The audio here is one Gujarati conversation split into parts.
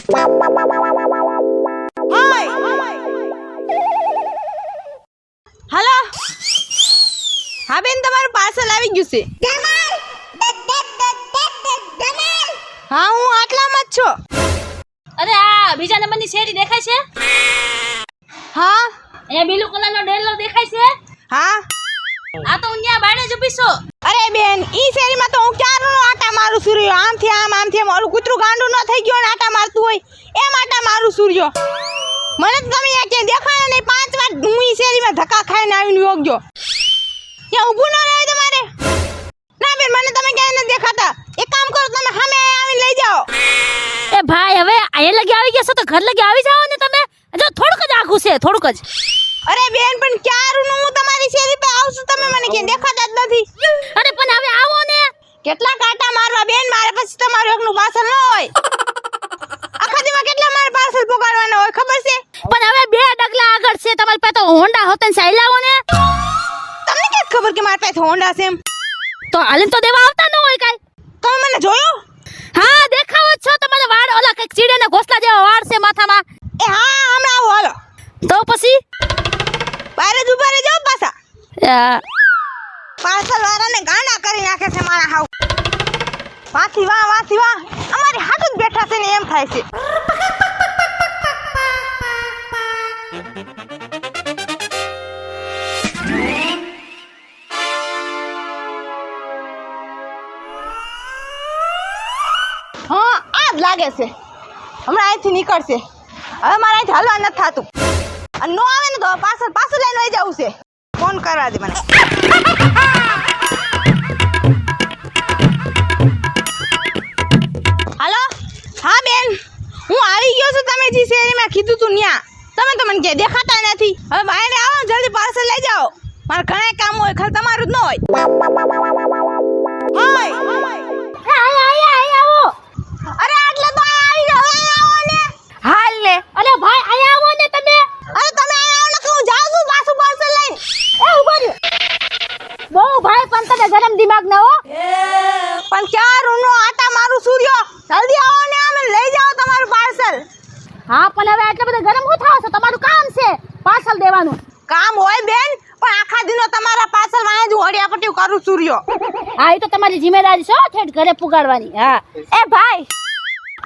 હાલો હા બેન તમારું પાર્સલ આવી ગયું છે હા હું આટલામાં જ છું અરે આ બીજા નંબરની શેરી દેખાય છે હા અહીંયા બ્લુ કલરનો ડેલો દેખાય છે હા આ તો હું ત્યાં બાણે જ ઊભી છું અરે બેન ઈ શેરીમાં તો હું ક્યારનો આટા મારું સૂર્યો આમથી આમ ઓલું કૂતરું ગાંડું ન થઈ ગયો ને આટા મારતું હોય એમ આટા મારું સૂર્યો મને તો તમે ક્યાંય દેખાણા નહીં 5 વાર હું ઈ શેરીમાં ધક્કા ખાઈને આવીને યોગ્યો ત્યાં ઊભું ન રહે તમારે ના બેન મને તમે ક્યાંય ન દેખાતા એક કામ કરો તમે સામે આવીને લઈ જાઓ એ ભાઈ હવે અહીંયા લગી આવી ગયા છો તો ઘર લગી આવી જાઓ ને તમે જો થોડુંક જ આખું છે થોડુંક જ અરે બેન પણ ક્યારનું હું તમારી શેરી પર આવશું તમે મને ક્યાંય દેખાતા જ નથી અરે પણ હવે આવો ને કેટલા કાંટા મારવા બેન મારે પછી તમારું એકનું પાર્સલ ન હોય આખા દીમાં કેટલા મારે પાર્સલ પોગાડવાના હોય ખબર છે પણ હવે બે ડગલા આગળ છે તમારી પાસે તો હોન્ડા હોતન સાઈલાવો ને તમને કેમ ખબર કે મારી પાસે હોન્ડા છે એમ તો હાલીન તો દેવા આવતા ન હોય કાઈ તમે મને જોયો હા દેખાવો છો તમારા વાળ ઓલા કઈક ચીડેના ઘોસલા જેવા વાળ છે માથામાં એ હા હમણાં આવો હાલો તો પછી બહાર જ ઉભા રહી જાઓ પાછા પાર્સલ વાળાને ગાંડા કરી નાખે છે મારા હાવ વાથી વાહ અમારી હાથ જ બેઠા છે ને એમ થાય છે હા આ જ લાગે છે હમણાં અહીંથી નીકળશે હવે મારે અહીંથી હલવા નથી થતું અને નો આવે ને તો પાછું લઈને વહી જવું છે ફોન કરવા દે મને હાલો હા બેન હું આવી ગયો છું તમે જે શેરીમાં કીધું તું ન્યા તમે તો મને ક્યાંય દેખાતા નથી હવે બહાર આવો જલ્દી પાર્સલ લઈ જાઓ મારે ઘણા કામ હોય ખાલી તમારું જ ન હોય અરે આટલે તો આવી જાઓ આવો ને હાલ ને અરે ભાઈ અહીંયા આવો ને તમે અરે તમે આવો ને હું જાઉં છું પાછું પાર્સલ લઈને એ ઉભો રહ્યો બહુ ભાઈ પણ તને ગરમ દિમાગ ના હો પણ ક્યાં રૂમનો આટા મારું સૂર્યો જલ્દી આવો ને અમે લઈ જાઓ તમારું પાર્સલ હા પણ હવે એટલે બધું ગરમ હું થાવ છો તમારું કામ છે પાર્સલ દેવાનું કામ હોય બેન પણ આખા દિનો તમારા પાર્સલ માં જ ઓડિયા પટ્ટી કરું સૂર્યો હા એ તો તમારી જિમ્મેદારી છે ઠેઠ ઘરે પુગાડવાની હા એ ભાઈ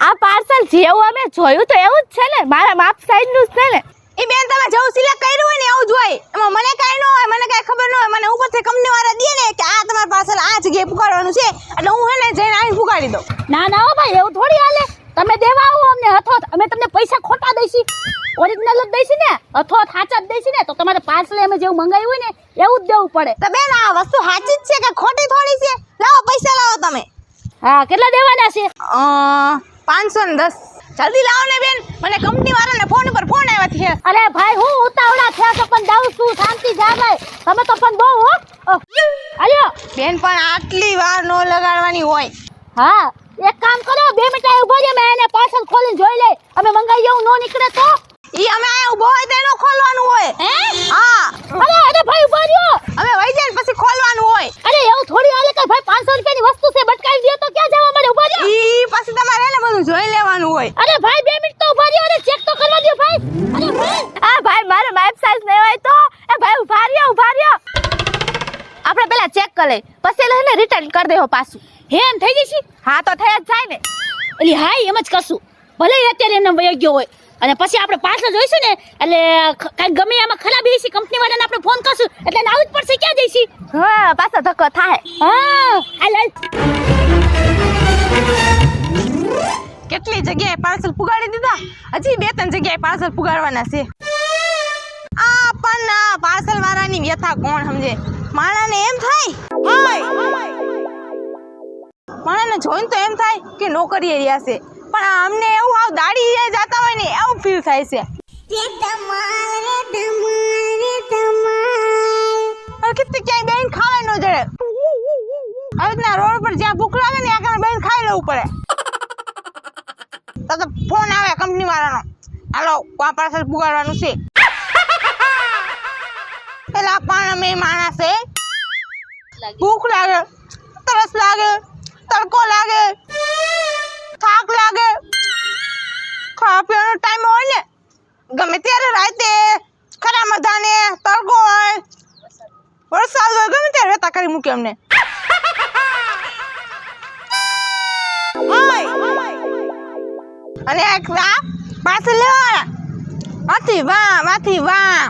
આ પાર્સલ જેવું અમે જોયું તો એવું જ છે ને મારા માપ સાઈઝ નું જ છે ને એ બેન તમે જેવું સિલેક્ટ કર્યું હોય ને એવું જ હોય એમાં મને કાઈ ન હોય મને કાઈ ખબર ન હોય મને ઉપરથી કંપની વાળા દે ને કે આ તમારું પાર્સલ આ જગ્યાએ પુગાડવાનું છે એટલે હું એને જઈને આવીને પુગાડી દઉં ના ના હો ભાઈ એવું થોડી હાલે તમે દેવા આવો અમને હથોથ અમે તમને પૈસા ખોટા દઈશી ઓરિજિનલ જ દઈશી ને હથોથ સાચા જ દઈશી ને તો તમારે પાર્સલ અમે જેવું મંગાવ્યું હોય ને એવું જ દેવું પડે તો બેન આ વસ્તુ સાચી જ છે કે ખોટી થોડી છે લાવો પૈસા લાવો તમે હા કેટલા દેવાના છે 510 જલ્દી લાવો ને બેન મને કંપની વાળાને ફોન પર ફોન આવ્યા છે અરે ભાઈ હું ઉતાવળા થયા તો પણ દઉં છું શાંતિ જા ભાઈ તમે તો પણ બહુ હો આલ્યો બેન પણ આટલી વાર નો લગાડવાની હોય હા એક કામ કરો 2 મિનિટ ઉભો રહો મેં એને પાર્સલ ખોલીને જોઈ લે અમે મંગાઈ એવું નો નીકળે તો ઈ અમે આ ઉભો હોય તેનો ખોલવાનું હોય હે હા અરે ભાઈ ઉભો રહ્યો અમે વઈ જઈને પછી ખોલવાનું હોય અરે એવું થોડી હાલે કે ભાઈ 500 રૂપિયાની વસ્તુ છે બટકાઈ દે તો ક્યાં જવા મળે ઉભો રહ્યો ઈ પછી તમારે એને બધું જોઈ લેવાનું હોય અરે ભાઈ 2 મિનિટ તો ઉભા રહ્યો અરે ચેક તો કરવા દો ભાઈ અરે ભાઈ આ ભાઈ મારો માપ સાઈઝ નહીં હોય તો એ ભાઈ ઉભા રહ્યો આપણે પહેલા ચેક કરી લે પછી લઈને રિટર્ન કરી દેવો પાછું હે એમ થઈ જશે હા તો થઈ જ જાય ને એટલે હાય એમ જ કરશું ભલે અત્યારે એમને વયો ગયો હોય અને પછી આપણે પાછળ જોઈશું ને એટલે કાંઈ ગમે એમાં ખરાબી હશે કંપની વાળાને આપણે ફોન કરશું એટલે એને આવું જ પડશે ક્યાં જઈશી હા પાછો ધક્કો થાય હા હાલ કેટલી જગ્યાએ પાર્સલ પુગાડી દીધા હજી 2-3 જગ્યાએ પાર્સલ પુગાડવાના છે આ પણ આ પાર્સલ વાળાની વ્યથા કોણ સમજે માણાને એમ થાય માણાને જોઈને તો એમ થાય કે નોકરીએ રહ્યા છે પણ અમને એવું આવ દાડી જાતા હોય ને એવું ફીલ થાય છે કેટલી ક્યાંય બેન ખાવા ન જડે હવે રોડ પર જ્યાં ભૂખ લાગે ને ત્યાં બેન ખાઈ લેવું પડે તો ફોન આવે કંપની વાળાનો હાલો આ પાર્સલ પુગાડવાનું છે પેલા પણ અમે માણસ છે ભૂખ લાગે તરસ લાગે તડકો લાગે થાક લાગે જવાનો ટાઈમ હોય ને ગમે ત્યારે રાતે ખરા મધાને તડકો હોય વરસાદ હોય ગમે ત્યારે વેતા કરી મૂકે અમને અને એક પાછળ લેવાના માથી વાહ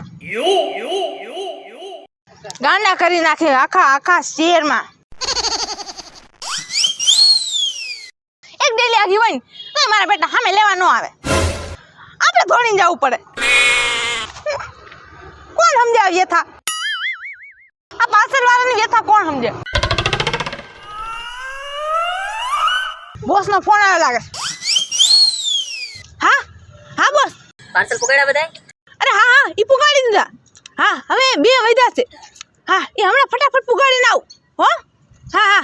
ગાંડા કરી નાખે આખા શેરમાં એક ડેલી આગી હોય ને તો મારા બેટા સામે લેવા ન આવે આપણે દોડીને જવું પડે કોણ સમજાવે વ્યથા આ પાછળ વાળાની વ્યથા કોણ સમજે બોસનો ફોન આવ્યો લાગે હા બોસ પાર્સલ પકડ્યા બધાય અરે હા ઈ પુગાડી દીધા હા હવે 2 વાગ્યા છે હા એ હમણાં ફટાફટ પુગાડીને આવ હો હા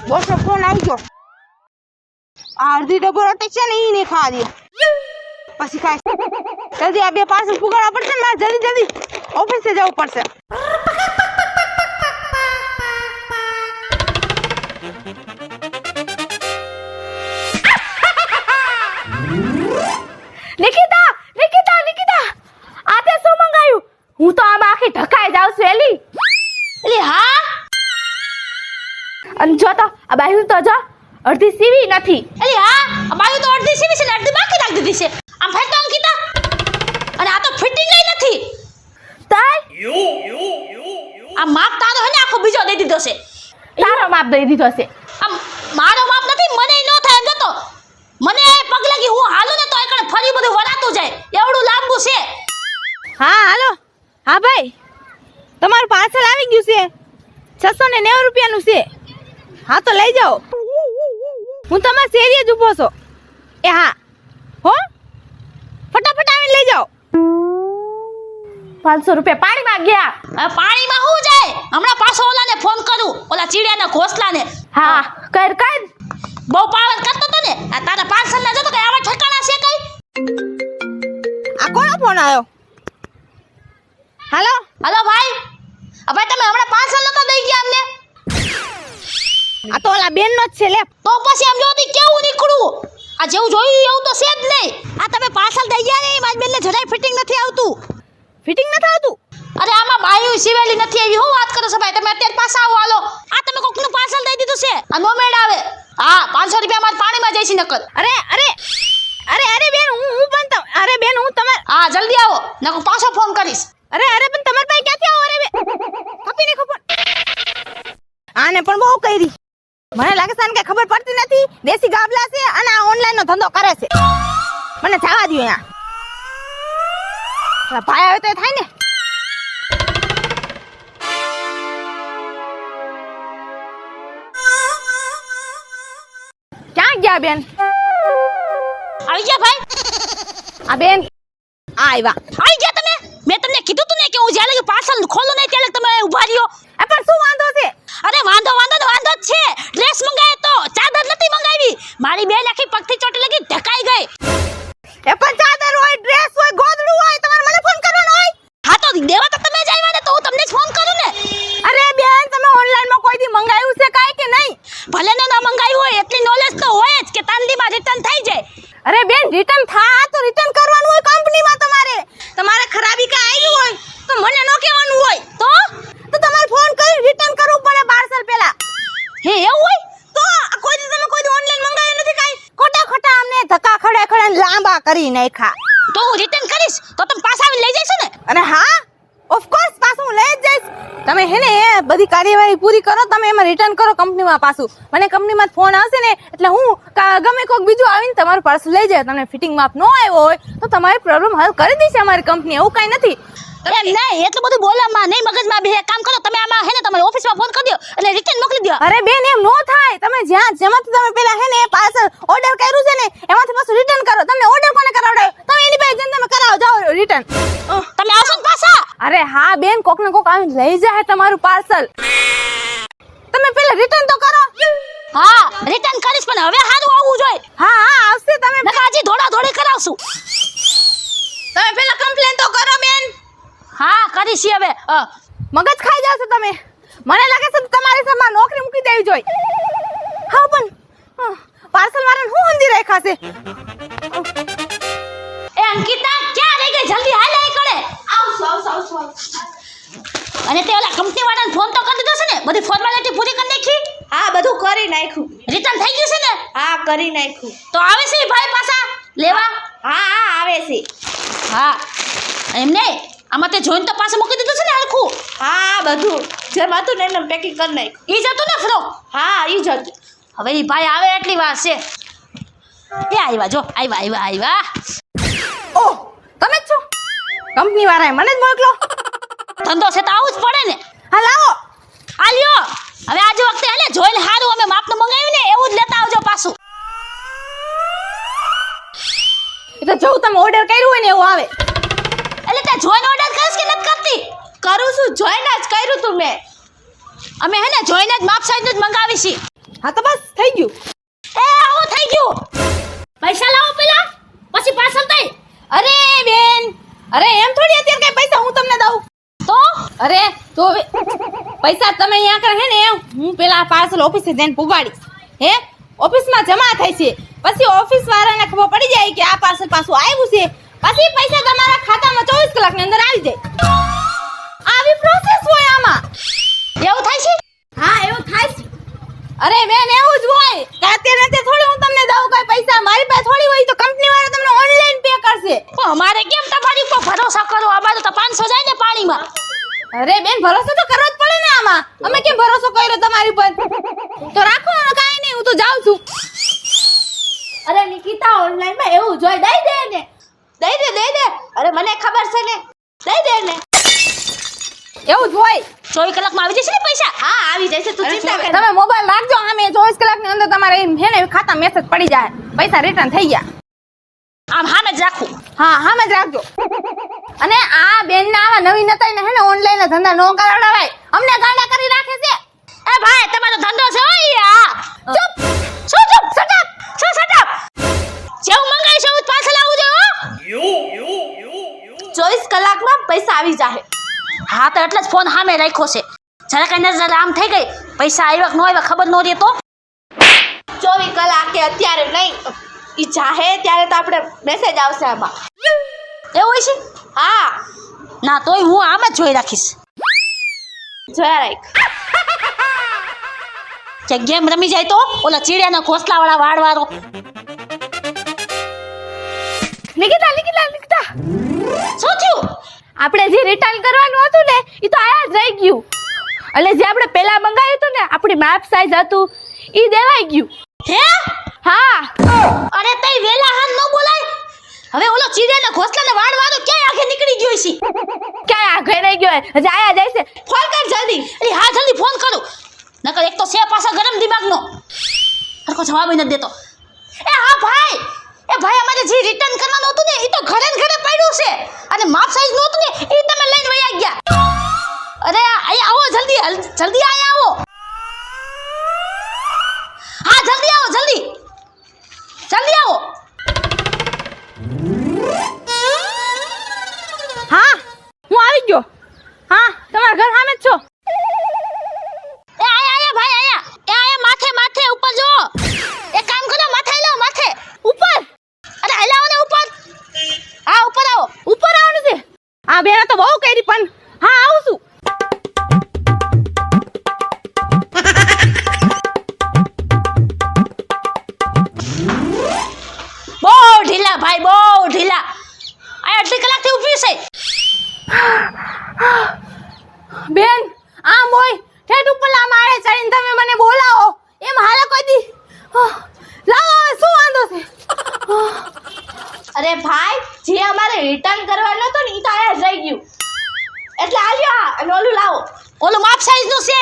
બોસનો ફોન આવી ગયો આ અડધી ડબ્બો રોટી છે ને ઈ નહીં ખાવા દે પછી ખાય જલ્દી આ 2 પાર્સલ પુગાડવા પડશે ને મારે જલ્દી ઓફિસે જવું પડશે નિકિતા આ તે શું મંગાયું હું તો આમ આખી ઢકાઈ જાઉં છું એલી હા અને જો તો આ બાયું તો જો અડધી સીવી નથી એલી હા આ બાયું તો અડધી સીવી છે ને અડધી બાકી રાખી દીધી છે આમ ફેર તો અંકિતા અને આ તો ફિટિંગ નથી તાય આ માપ તારો હે ને આખો બીજો દઈ દીધો છે તારો માપ દઈ દીધો છે આમ મારો માપ નથી મને ન થાય એમ જતો મને પગ લાગી હું હાલું ને તો એકડે ફરી બધું વરાતું જાય એવડું લાંબુ છે હા હાલો હા ભાઈ તમારું પાર્સલ આવી ગયું છે 690 રૂપિયાનું છે હા તો લઈ જાઓ હું તમારા શેરીએ જ ઊભો છો એ હા હો ફટાફટ આવીને લઈ જાઓ 500 રૂપિયા પાણીમાં ગયા હવે પાણીમાં હું જાય હમણાં પાછો ઓલાને ફોન કરું ઓલા ચીડિયાના ઘોસલાને હા કર બહુ પાવર કરતો તો ને આ તારા પાર્સલ ના જતો કે આવા ઠકાણા છે કઈ આ કોનો ફોન આવ્યો હાલો હલો ભાઈ હવે તમે હમણાં પાર્સલ નતો દઈ ગયા અમને આ તો ઓલા બેન નો જ છે લે તો પછી આમ જોતી કેવું નીકળું આ જેવું જોયું એવું તો છે જ નહીં આ તમે પાર્સલ દઈ ગયા ને મારી બેનને જરાય ફિટિંગ નથી આવતું ફિટિંગ નથી આવતું અરે આમાં બાયું સિવેલી નથી આવી હું વાત કરો છો ભાઈ તમે અત્યારે પાછા આવો હાલો આ તમે કોકનું પાર્સલ દઈ દીધું છે આ નો મેડ આવે હા 500 રૂપિયા માર પાણીમાં જઈશ નકર અરે બેન હું પણ અરે બેન હું તમાર હા જલ્દી આવો નકર પાછો ફોન કરીશ અરે પણ તમાર પાસે ક્યાંથી આવો અરે કપી ને ખબર આને પણ બહુ કરી મને લાગે છે કે ખબર પડતી નથી દેશી ગાબલા છે અને આ ઓનલાઈન નો ધંધો કરે છે મને જવા દો અહીંયા ભાઈ આવે તો થાય ને ક્યાં ગયા બેન આવી ગયા ભાઈ આ બેન આવ્યા આવી ગયા તમે મેં તમને કીધું તું ને કે હું જ્યાં લગી પાર્સલ ખોલું નહીં ત્યારે તમે ઊભા રહ્યો પણ શું વાંધો છે અરે વાંધો જ છે ડ્રેસ મંગાવ્યો તો ચાદર નથી મંગાવી મારી બેન આખી પગથી ચોટી લગી ઢકાઈ ગઈ પણ ચાદર હોય ડ્રેસ હોય ગોદડું હોય તમારે મને ફોન કરવાનો હોય હા તો દેવા તો તમે જ આવ્યા ને તો હું તમને જ ફોન કરું ને અરે બેન તમે ઓનલાઈન માં કોઈ દી મંગાવ્યું છે કાઈ કે નહીં ભલે ને ના મંગાવ્યું હોય એટલી નોલેજ તો હોય જ કે તાંદીમાં રિટર્ન થઈ જાય અરે બેન રિટર્ન થા તો રિટર્ન કરવાનું હોય કંપનીમાં તમારે ખરાબી કા આવી હોય તો મને ન કહેવાનું હોય તો તમારે ફોન કરી રિટર્ન કરવું પડે પાર્સલ પહેલા હે એવું હોય તો કોઈ દી તમે કોઈ દી ઓનલાઈન મંગાવ્યું નથી કાઈ ખોટા અમને ધક્કા ખડે લાંબા કરી નાખ્યા તો હું રિટર્ન કરીશ તો તમે પાછા આવીને લઈ જશો ને અરે હા ઓફ કોર્સ પાછું હું લઈ જ જઈશ તમે હે ને એ બધી કાર્યવાહી પૂરી કરો તમે એમાં રિટર્ન કરો કંપનીમાં પાછું મને કંપનીમાં ફોન આવશે ને એટલે હું ગમે કોઈક બીજું આવીને તમારું પાર્સલ લઈ જાય તમને ફિટિંગ માપ ન આવ્યો હોય તો તમારી પ્રોબ્લેમ હલ કરી દેશે અમારી કંપની એવું કાંઈ નથી એમ નહીં એટલું બધું બોલવામાં નહીં મગજમાં બે કામ કરો તમે આમાં હે ને તમારી ઓફિસમાં ફોન કરી દો અને રિટર્ન મોકલી દો અરે બેન એમ નો થાય તમે જેમાંથી તમે પેલા હે ને પાર્સલ ઓર્ડર કર્યું છે ને એમાંથી પાછું રિટર્ન કરો તમને ઓર્ડર કોને કરાવડાવ્યો તમે એની પાસે જઈને તમે કરાવો જાઓ રિટર્ન તમે આવશો ને પાછા અરે હા બેન કોક ને કોક આવીને લઈ જાય તમારું પાર્સલ તમે પેલા રિટર્ન તો કરો હા રિટર્ન કરીશ પણ હવે સારું આવવું જોઈએ હા આવશે તમે નકા હજી દોડી કરાવશું તમે પેલા કમ્પ્લેન તો કરો બેન હા કરીશ હવે મગજ ખાઈ જાવ છો તમે મને લાગે છે તમારી સામે નોકરી મૂકી દેવી જોઈએ હા પણ પાર્સલ વાળાને હું સમજી રાખ્યા છે. એ અંકિતા ક્યાં રહી ગઈ? જલ્દી હાલ આય કરે. આવ. અને તે ઓલા કંપની વાળાને ફોન તો કરી દીધો છે ને? બધી ફોર્માલિટી પૂરી કરી નાખી? હા બધું કરી નાખ્યું. રિટર્ન થઈ ગયું છે ને? હા કરી નાખ્યું. તો આવે છે ઈ ભાઈ પાછા લેવા? હા આવે છે. હા એમ નહીં, આમાં તે જોઈને તો પાછું મૂકી દીધું છે ને હરખું? હા બધું જેમ હતું ને એમ પેકિંગ કરી નાખ્યું. ઈ જ હતું ને ફ્રોક? હા ઈ જ હતું. હવે ઈ ભાઈ આવે એટલી વાર છે. એ આવ્યા જો, આવ્યા. ઓહ, તમે જ છો? કંપની વાળાએ મને જ મોકલો. ધંધો છે તો આવું જ પડે ને. હા લાવો. આ લ્યો, હવે આજે વખતે હાલે જોઈને હારું અમે માપનું મંગાવ્યું ને એવું જ લેતા આવજો પાછું. એ તો જેવું તમે ઓર્ડર કર્યું હોય ને એવું આવે. એટલે તે જોઈને ઓર્ડર કરીશ કે નથી કરતી? કરું છું જોઈને જ કર્યું તું મેં. અમે હે ને જોઈને જ માપ સાઈઝનું જ મંગાવી છીએ. હા તો બસ થઈ ગયું. એ આવું થઈ ગયું. પૈસા લાવો પેલા, પછી પાર્સલ થઈ. અરે બેન, અરે એમ થોડી અત્યારે કઈ પૈસા હું તમને દઉં. તો અરે તો હવે પૈસા તમે અહીંયા કરે હે ને હું પેલા પાર્સલ ઓફિસે જઈને પુગાડીશ. હે ઓફિસમાં જમા થાય છે, પછી ઓફિસ વાળાને ખબર પડી જાય કે આ પાર્સલ પાછું આવ્યું છે, પછી પૈસા તમારા ખાતામાં 24 કલાકની અંદર આવી જાય. આવી પ્રોસેસ હોય આમાં. એવું થાય છે? હા એવું થાય છે. અરે બેન એવું જ હોય કે અત્યારે થોડી હું તમને દઉં કઈ પૈસા, મારી પાસે થોડી હોય તો કંપની વાળા તમને ઓનલાઈન પે કરશે. પણ અમારે કેમ તમારી ઉપર ભરોસા કરો? અમારે તો 500 જાય ને પાણીમાં. અરે બેન ભરોસો તો કરવો જ પડે ને આમાં. અમે કેમ ભરોસો કર્યો તમારી પર? તો રાખો કાઈ નહીં, હું તો જાઉં છું. અરે નિકિતા ઓનલાઈન માં એવું જોઈ દઈ દે ને. દઈ દે. અરે મને ખબર છે ને. દઈ દે ને. એવું જ હોય. 24 કલાકમાં આવી જશે ને પૈસા? હા આવી જશે તું ચિંતા કર. તમે મોબાઈલ રાખજો, આમે 24 કલાકની અંદર તમારે હે ને ખાતા મેસેજ પડી જાય, પૈસા રિટર્ન થઈ ગયા. આમ હામે જ રાખું. હા હામે જ રાખજો. અને આ બેન ના આવા નવી નતાઈને હે ને ઓનલાઈન ધંધા નો કરાવડાવાય, અમને ગાંડા કરી રાખે છે. એ ભાઈ તમારો ધંધો છે ઓય આ. ચૂપ. શું ચૂપ? સટઅપ. શું સટઅપ? જેવું મંગાઈ છે એવું જ પાછળ આવું જોઈએ હો. 24 કલાકમાં પૈસા આવી જાય. હા તો એટલે જ ફોન સામે રાખ્યો છે. જરા કઈ નજર આમ થઈ ગઈ, પૈસા આવ્યા કે ન આવ્યા ખબર ન રહે તો? 24 કલાક કે અત્યારે નહીં, ઈ જાહે ત્યારે તો આપણે મેસેજ આવશે આમાં. એવું હોય છે? હા ના તોય હું આમ જ જોઈ રાખીશ. જોયા રાખ. કે ગેમ રમી જાય તો ઓલા ચીડિયાના ઘોસલા વાળા વાળવાળો. નિકિતા શું થયું? આપણે જે રિટર્ન કરવાનું હતું ને ઈ તો આયા જ રહી ગયું. એટલે જે આપણે પહેલા મંગાવ્યું હતું ને આપણી મેપ સાઈઝ હતું ઈ દેવાઈ ગયું. હે? હા અરે તઈ વેલા હાથ ન બોલાય. હવે ઓલો ચીડિયાના ઘોસલાને વાળવાળો ક્યાંય આખે નીકળી ગયો છે? ક્યાં આઘે રહી ગયો હજી આયા જાય છે. ફોન કર જલ્દી. અરે હા જલ્દી ફોન કરું. નકર એક તો છે પાછા ગરમ દિમાગનો, હરખો જવાબ નથી દેતો. એ હા ભાઈ, અમારે જે રિટર્ન કરવાનું હતું ને એ તો ઘરે ને ઘરે પડ્યું છે, અને માપ સાઈઝ નું હતું ને એ તમે લઈને વયા ગયા. અરે અહીંયા આવો જલ્દી અહીંયા આવો. હા જલ્દી આવો, જલ્દી આવો. હા હું આવી ગયો. હા તમારા ઘર સામે જ છો. એ આયા ભાઈ આયા. એ આયા માથે ઉપર જો. એક કામ કરો માથે લો માથે. ઉપર. અરે હલાવો ને ઉપર. હા ઉપર આવો. ઉપર આવવાનું છે. આ બેન તો બહુ કરી પણ હા આવું છું. બહુ ઢીલા ભાઈ, બહુ ઢીલા. આ આટલી કલાકથી ઊભી છે. બેન આમ હોય ઠેઠ ઉપરલા માળે ચડીને તમે મને બોલાવો એમ હાલે કોઈ દી. લાવો હવે શું વાંધો છે? અરે ભાઈ જે અમારે રિટર્ન કરવાનું હતું ને ઈ તો આયા જ રહી ગયું. એટલે આલ્યો અને ઓલું લાવો. ઓલું માપ સાઈઝ નું છે.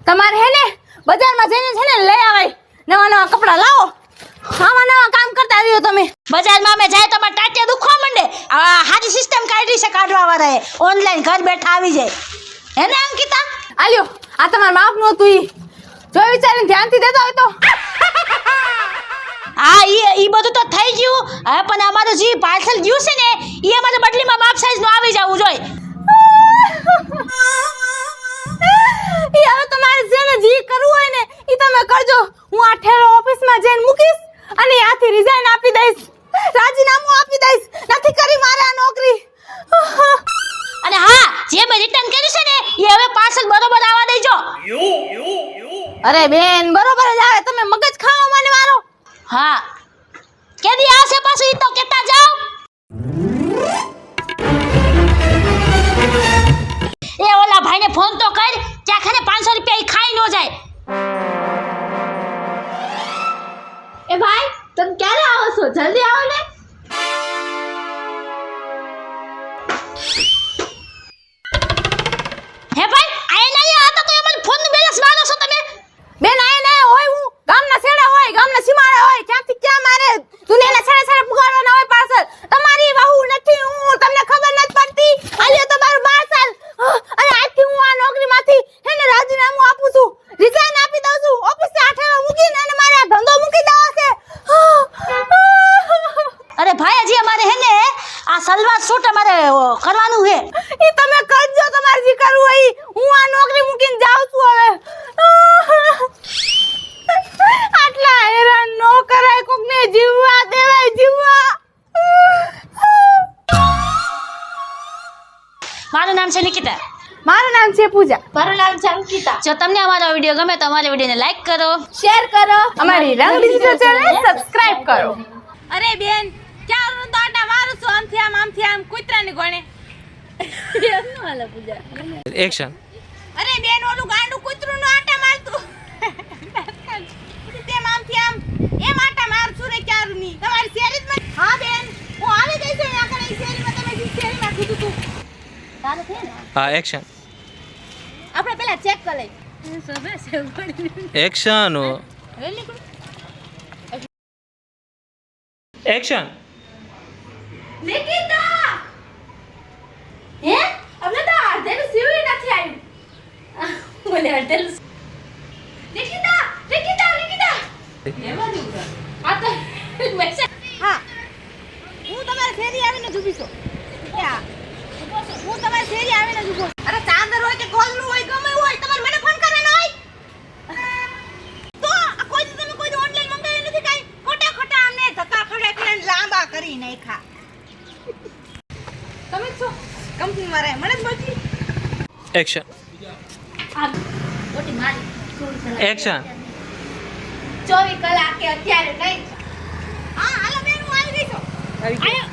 તમારે હે ને બજારમાં જઈને છે ને લઈ આવાય નવા કપડા લાવો. આમાં નવા કામ કરતા આવ્યો તમે. બજારમાં અમે જાય તો અમારે ટાટિયા દુખવા માંડે. આ હારી સિસ્ટમ કાઢી છે કાઢવા વાળાએ, ઓનલાઈન ઘર બેઠા આવી જાય. હે ને અંકિતા? આલ્યો આ તમારા માપ નું હતું ઈ જો વિચારીને ધ્યાનથી દેતા હોય તો. હા ઈ બધું તો થઈ ગયું. હવે પણ અમારું જે પાર્સલ ગયું છે ને ઈ અમારે બદલીમાં માપ સાઈઝ નું આવી જવું જોઈએ. ઈ હવે તમારે જેને જી કરવું હોય ને ઈ તમે કરજો. હું આ ઠેલો ઓફિસમાં જઈને મૂકીશ અને આથી રિઝાઇન આપી દઈશ, રાજીનામું આપી દઈશ. નથી કરી મારે આ નોકરી. અને હા, જે મેં રિટર્ન કર્યું છે ને એ હવે પાર્સલ બરોબર આવવા દેજો. અરે બેન, બરોબર જ આવે. તમે મગજ ખાવા મને મારો. હા, કેદી આવશે પાછું ઈ તો કેતા જાવ. એ ઓલા ભાઈને ફોન તો કર, ક્યાં ખાને 500 રૂપિયા ઈ ખાઈ ન જાય. એ ભાઈ તમે ક્યારે આવો છો? જલ્દી આવો ને. હે ભાઈ, આય નહીં આ તો અમાર ફોનનું બેલેન્સ મારો છો તમે. બેન આય ને હોય, હું ગામના છેડા હોય, ગામના સીમાડા હોય, ક્યાંથી ક્યાં મારે દુનિયાના છેડે પુગાડવાના હોય પાર્સલ. તમારી વહુ નથી હું, તમને ખબર નથી પડતી. આલ્યો તો મારું 12 સાલ. અને આજથી હું આ નોકરીમાંથી હેને રાજીનામું આપું છું, રિઝાઇન આપી દઉં છું. ઓફિસે આઠેવા મૂકીને અને મારે આ ધંધો મૂકી દેવો છે. અરે ભાઈ, હજી અમારે હે ને આ સલવાર સૂટ અમારે કરવાનું છે. ઈ તમે કરજો, તમારે જે કરવું હોય ઈ. હું આ નોકરી મૂકીને જાઉં છું હવે. આટલા હેરાન નો કરાય, કોકને જીવવા દેવાય, જીવવા. મારું નામ છે નિકિતા. મારું નામ છે પૂજા. મારું નામ છે અંકિતા. જો તમને અમારો વિડીયો ગમે તો અમારા વિડીયોને લાઈક કરો, શેર કરો. અમારી રંગ ડિજિટલ ચેનલ સબસ્ક્રાઇબ કરો. અરે બેન, ક્યાં તો આટા મારું છું, આમથી આમ કૂતરાની ગોણે. એક્શન. અરે બેન, ઓલું ગાંડું કૂતરું નો આટા મારતું. તેમ આમથી આમ એમ આટા મારું છું રે ક્યારું ની. તમારી શેરી જ મને. હા બેન, હું આવી ગઈ છું અહીંયા કણે શેરીમાં. તમે જે શેરીમાં કીધું તું. તારે છે ને હા, એક્શન. આપણે પહેલા ચેક કરી લઈએ. એક્શન. વેલી કરું. એક્શન. નિકિતા હે અમને તો અડધેનું સીવી નથી આવ્યું. મને અડધેનું નિકિતા આ તો મેસેજ. હા, હું તમારી શેરી આવીને જ ઊભી છું. ક્યાં? હું તમારી શેરી આવીને જ ઊભો છું. અરે ચાદર હોય કે ગોલનું હોય, ગમે હોય, તમારે મને ફોન કરવાનો હોય. તો આ કોઈ દી તમે કોઈ દી ઓનલાઈન મંગાવ્યું નથી કાંઈ? ખોટા અમને ધક્કા ખવડાવીને લાંબા કરી નાખ્યા. તમે જ છો કંપનીમાં રહે, મને જ બોલતી. એક્શન. આ મોટી મારી એક્શન. 24 કલાકે અત્યારે નહીં. હા, હાલો બેન, હું આવી ગઈ છું. આયો